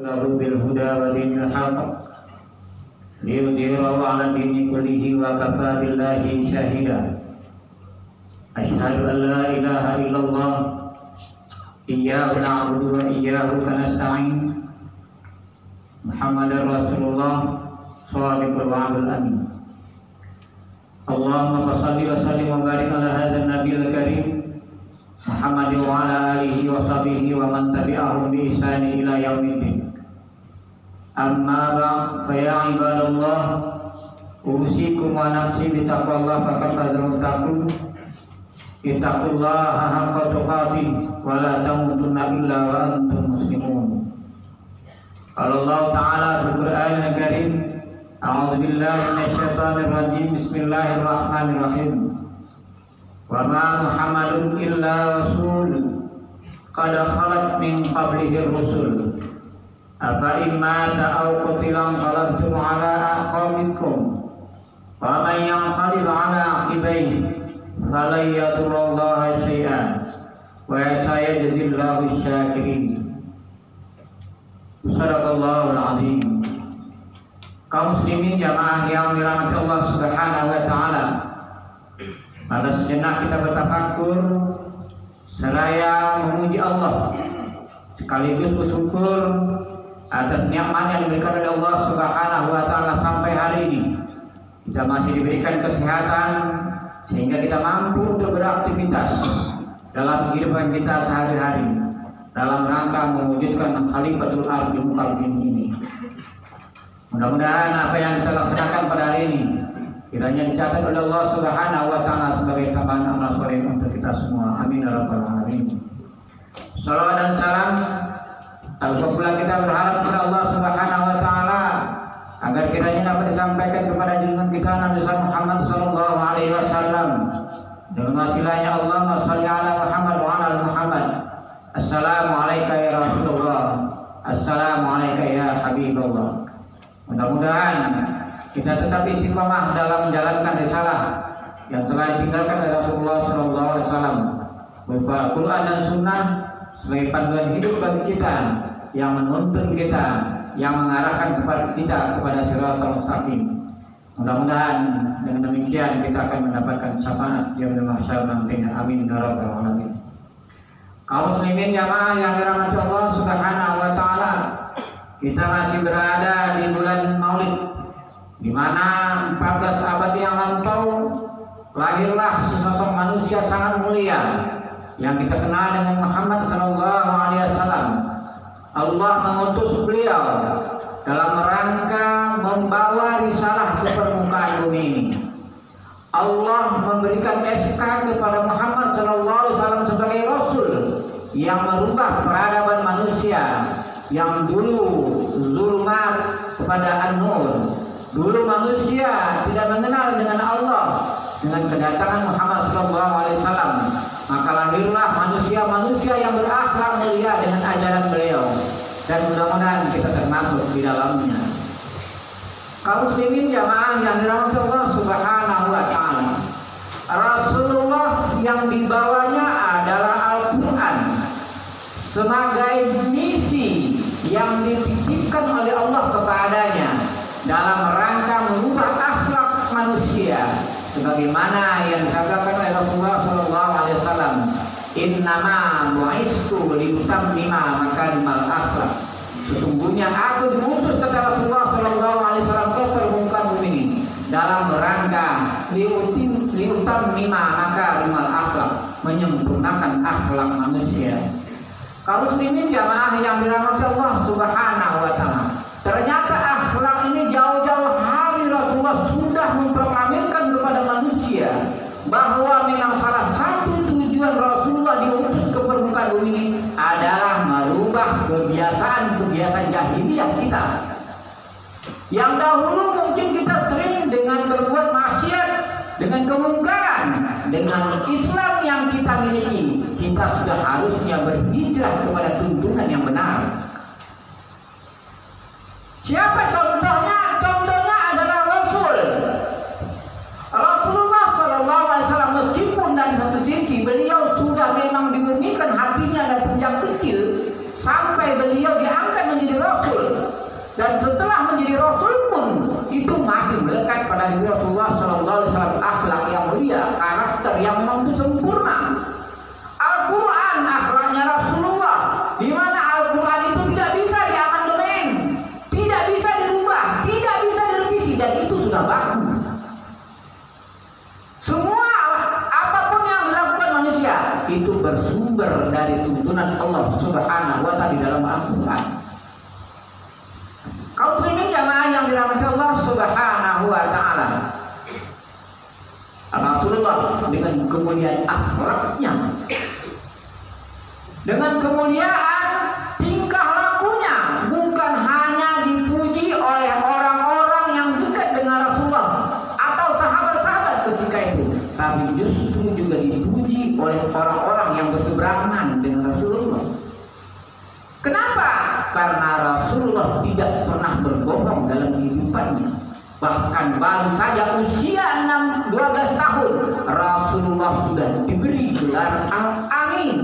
له بالهدى ودين الحق ليظهره على الدين كله وكفى بالله شهيدا. أشهد أن لا إله إلا الله إياه نعبد وإياه نستعين. محمد رسول الله صادق الوعد الأمين. اللهم صل وسلم وبارك على هذا النبي الكريم محمد وعلى آله وصحبه ومن تبعهم بإحسان إلى يوم الدين. أما بعد فيا عباد الله أوصيكم ونفسي بتقوى الله فقد فاز المتقون. اتقوا الله حق تقاته ولا تموتن إلا وأنتم مسلمون. قال الله تعالى في القرآن الكريم أعوذ بالله من الشيطان الرجيم بسم الله الرحمن الرحيم. وما محمد إلا رسول قد خلت من قبله الرسل أفإن مات أو قتل انقلبتم على أعقابكم ومن ينقلب على عقبيه فلن يضر الله شيئا وسيجزي الله الشاكرين. Sadaqallahul azim. Kaum muslimin jamaah yang dirahmati Allah Subhanahu wa taala. Pada sejenak kita bertafakkur seraya memuji Allah sekaligus bersyukur atas nikmat yang diberikan oleh Allah Subhanahu wa taala sampai hari ini. Kita masih diberikan kesehatan sehingga kita mampu untuk beraktivitas dalam kehidupan kita sehari-hari dalam rangka mewujudkan khalifatul ardh di muka bumi ini. Mudah-mudahan apa yang kita laksanakan pada hari ini kiranya dicatat oleh Allah Subhanahu wa taala sebagai tambahan amal soleh untuk kita semua. Amin ya rabbal alamin. Salawat dan salam tanpa pula kita berharap kepada Allah Subhanahu wa taala agar kiranya dapat disampaikan kepada junjungan kita Nabi Muhammad sallallahu alaihi wasallam dengan wasilahnya Allahumma shalli ala Muhammad wa ala Muhammad. Assalamualaikum ya Rasulullah. Assalamualaikum ya Habibullah. Mudah-mudahan kita tetap istiqomah dalam menjalankan risalah yang telah ditinggalkan oleh Rasulullah sallallahu alaihi wasallam berupa Al-Qur'an dan Sunnah sebagai panduan hidup bagi kita yang menuntun kita, yang mengarahkan kita kepada siratal mustaqim. Mudah-mudahan dengan demikian kita akan mendapatkan syafaat yaumul mahsyar nantinya. Amin ya rabbal alamin. Kaum muslimin jamaah yang dirahmati Allah Subhanahu wa taala, kita masih berada di bulan Maulid di mana 14 abad yang lampau lahirlah sesosok manusia sangat mulia yang kita kenal dengan Muhammad sallallahu alaihi wasallam. Allah mengutus beliau dalam rangka membawa risalah ke permukaan bumi ini. Allah memberikan SK kepada Muhammad sallallahu alaihi wasallam sebagai rasul yang merubah peradaban manusia yang dulu zulmat kepada an-nur. Dulu manusia tidak mengenal dengan Allah. Dengan kedatangan Muhammad sallallahu alaihi wasallam, maka lahirlah manusia-manusia yang berakhlak mulia dengan ajaran beliau, dan mudah-mudahan kita termasuk di dalamnya. Kaum muslimin jamaah yang dirahmati Allah Subhanahu wa taala, Rasulullah yang dibawanya adalah Al-Qur'an sebagai misi yang dititipkan oleh Allah kepadanya dalam rangka merubah akhlak manusia sebagaimana yang disabdakan oleh Rasulullah sallallahu alaihi wasallam, innama bu'istu liutammima makarimal akhlak. Sesungguhnya aku diutus kata Rasulullah sallallahu alaihi wasallam ke permukaan bumi ini dalam rangka liutammima makarimal akhlak, menyempurnakan akhlak manusia. Kaum muslimin jamaah yang dirahmati Allah Subhanahu wa taala, ternyata akhlak ini jauh-jauh hari Rasulullah sudah memproklamirkan kepada manusia bahwa memang salah satu tujuan Rasulullah diutus ke permukaan bumi ini adalah merubah kebiasaan-kebiasaan jahiliyah kita. Yang dahulu mungkin kita sering dengan berbuat maksiat, dengan kemungkaran, dengan Islam yang kita miliki, kita sudah harusnya berhijrah kepada tuntunan yang benar. Siapa contohnya? Contohnya adalah Rasul. Rasulullah sallallahu alaihi wasallam, meskipun dari satu sisi beliau sudah memang dimurnikan hatinya dari sejak kecil sampai beliau diangkat menjadi Rasul, dan setelah menjadi Rasul pun itu masih melekat pada diri Rasulullah SAW. Akhlak yang mulia, karakter yang memang itu sempurna. Al-Quran akhlaknya Rasulullah, di mana Al-Quran itu tidak bisa diamandemen, tidak bisa dirubah, tidak bisa direvisi, dan itu sudah baku. Semua apapun yang dilakukan manusia itu bersumber dari tuntunan Allah Subhanahu wa Ta'ala di dalam Al-Quran. Kaum muslimin jamaah yang dirahmati Allah Subhanahu wa Ta'ala, Rasulullah dengan kemuliaan akhlaknya, dengan kemuliaan tingkah lakunya, bukan hanya dipuji oleh orang-orang yang dekat dengan Rasulullah atau sahabat-sahabat ketika itu, tapi justru juga dipuji oleh orang-orang yang berseberangan dengan Rasulullah. Kenapa? Karena Rasulullah tidak pernah berbohong dalam kehidupannya. Bahkan baru saja usia 12 tahun Rasulullah sudah diberi gelar Al-Amin.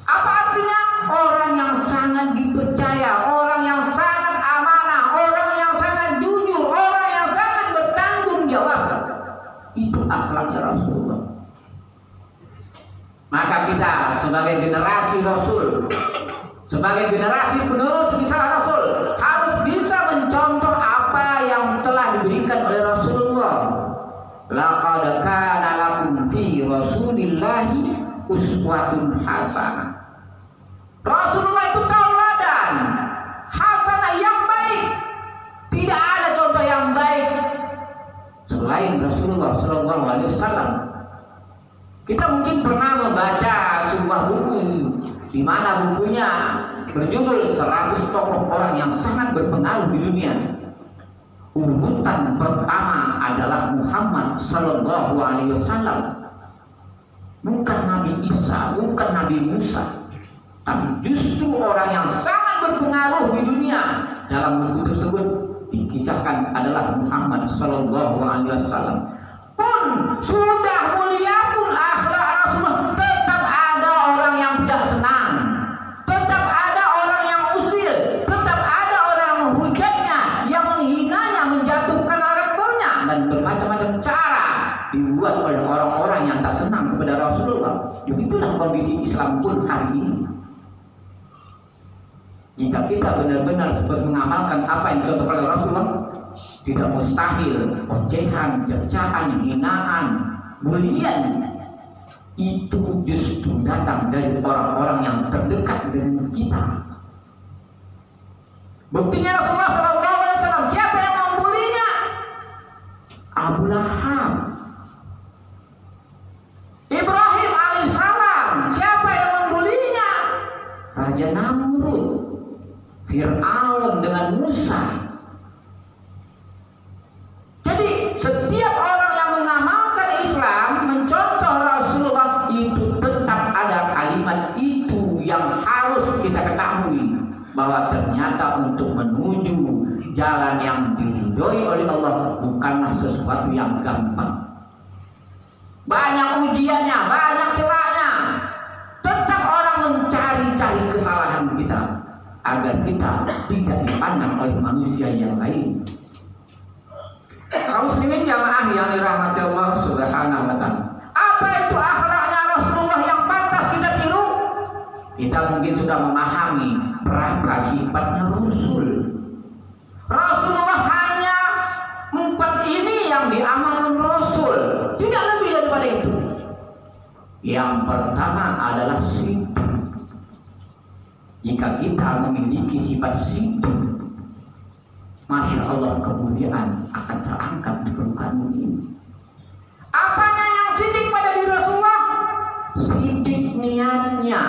Apa artinya? Orang yang sangat dipercaya, orang yang sangat amanah, orang yang sangat jujur, orang yang sangat bertanggung jawab. Itu akhlaknya Rasulullah. Maka kita sebagai generasi Rasul, sebagai generasi penerus risalah Rasul, harus bisa mencontoh apa yang telah diberikan oleh Rasulullah. Laqad kana lakum fi Rasulillahi uswatun hasanah. Rasulullah itu tauladan hasanah yang baik. Tidak ada contoh yang baik selain Rasulullah Sallallahu Alaihi Wasallam. Kita mungkin pernah membaca sebuah buku di mana bukunya berjudul 100 tokoh orang yang sangat berpengaruh di dunia. Urutan pertama adalah Muhammad Sallallahu Alaihi Wasallam. Bukan Nabi Isa, bukan Nabi Musa, tapi justru orang yang sangat berpengaruh di dunia. Dalam buku tersebut dikisahkan adalah Muhammad Sallallahu Alaihi Wasallam. Pun sudah mulia pun akhlak Rasulullah, tetap ada orang yang tidak senang, tetap ada orang yang usil, tetap ada orang yang menghujatnya, yang menghinanya, menjatuhkan karakternya, dan bermacam-macam cara dibuat oleh orang-orang yang tak senang kepada Rasulullah. Begitulah kondisi Islam pun hari ini. Jika kita benar-benar seperti mengamalkan apa yang dicontohkan oleh Rasulullah, tidak mustahil ocehan, cercaan, hinaan, bulian itu justru datang dari orang-orang yang terdekat dengan kita. Buktinya Rasulullah SAW, siapa yang membulinya? Abu Lahab. Ibrahim alaihissalam, siapa yang membulinya? Raja Namrud. Fir'aun dengan Musa. Jadi setiap orang yang mengamalkan Islam, mencontoh Rasulullah, itu tetap ada kalimat itu yang harus kita ketahui, bahwa ternyata untuk menuju jalan yang diridhoi oleh Allah bukanlah sesuatu yang gampang. Banyak ujiannya, banyak celahnya. Tetap orang mencari-cari kesalahan kita agar kita tidak dipandang oleh manusia yang lain. Kaum muslimin jamaah yang dirahmati Allah Subhanahu wa Ta'ala, apa itu akhlaknya Rasulullah yang pantas kita tiru? Kita mungkin sudah memahami berapa sifatnya Rasul. Rasulullah hanya 4 ini yang diamalkan Rasul, tidak lebih daripada itu. Yang pertama adalah sidq. Jika kita memiliki sifat sidq, Masya Allah, kemuliaan akan terangkat di permukaan ini. Apanya yang sidq pada diri Rasulullah? Sidq niatnya.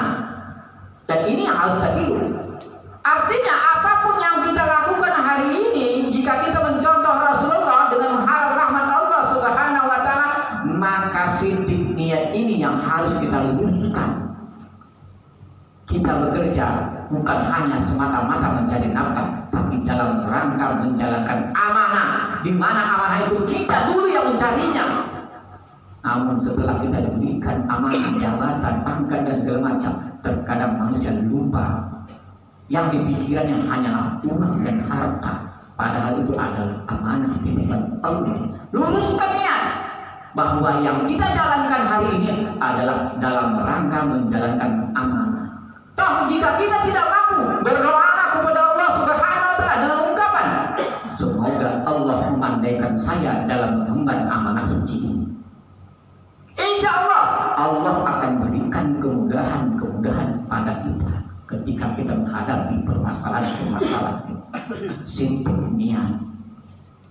Dan ini harus tadi. Artinya apapun yang kita lakukan hari ini, jika kita mencontoh Rasulullah dengan mengharap rahmat Allah Subhanahu wa Ta'ala, maka sidq niat ini yang harus kita luruskan. Kita bekerja bukan hanya semata-mata mencari nafkah, tapi dalam rangka menjalankan amanah, di mana amanah itu kita dulu yang mencarinya. Namun setelah kita diberikan amanah, jabatan, pangkat dan segala macam, terkadang manusia lupa yang dipikirannya hanyalah uang dan harta, padahal itu adalah amanah titipan Allah. Luruskan niat bahwa yang kita jalankan hari ini adalah dalam rangka menjalankan amanah. Toh jika kita tidak mampu, berdoalah kepada Allah Subhanahu wa taala dengan ungkapan, semoga Allah memandaikan saya dalam mengemban amanah suci ini. Insya Allah, Allah akan berikan kemudahan pada kita ketika kita menghadapi permasalahan. Simpel niat.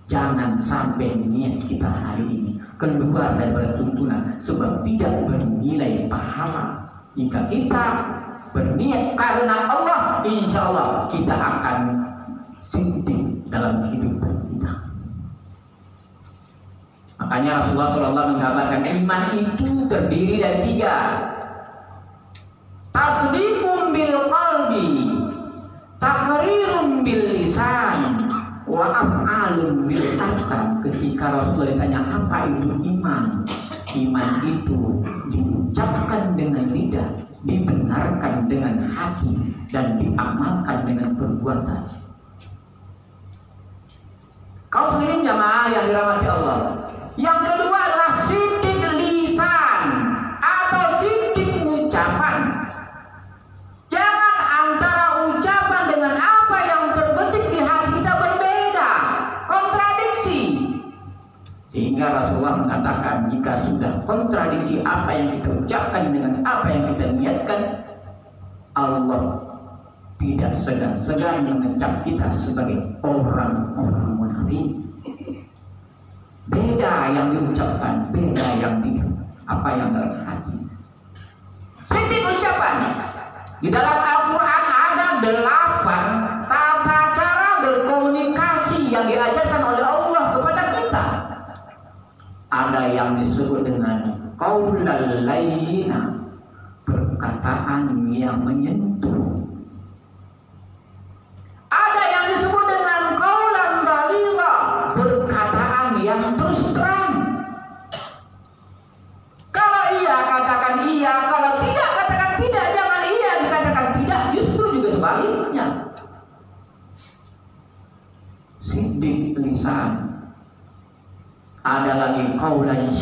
Jangan sampai niat kita hari ini keluar dari tuntunan, sebab tidak bernilai pahala. Jika kita berniat karena Allah, insya Allah kita akan sinting dalam kehidupan kita. Makanya Rasulullah SAW menggambarkan iman itu terdiri dari 3. Tasdiqum bil qalbi, takrirun bil lisan, wa af'alun bil arkan. Ketika Rasulullah ditanya apa itu iman, iman itu diucapkan dengan lidah, dibenarkan dengan hati, dan diamalkan dengan perbuatan. Kau sendiri jamaah yang dirahmati Allah. Yang kedua adalah siddiq lisan atau siddiq ucapan. Jangan antara ucapan dengan apa yang terbetik di hati kita berbeda, kontradiksi. Sehingga Rasulullah mengatakan jika sudah kontradiksi apa yang kita ucapkan dengan apa yang kita niatkan, Allah tidak segan-segan mengecap kita sebagai orang-orang munafik. Beda yang diucapkan, beda yang apa yang dalam hati. Siddiq ucapan. Di dalam Al-Quran ada 8 tata cara berkomunikasi yang diajarkan oleh Allah kepada kita. Ada yang disebut dengan qaulul layyina, perkataan yang menyentuh. Ada yang disebut dengan qaulan baligha, perkataan yang terus terang. Kalau iya katakan iya, kalau tidak katakan tidak. Jangan iya dikatakan tidak, justru juga sebaliknya. Siddiq lisan. Ada lagi qaulan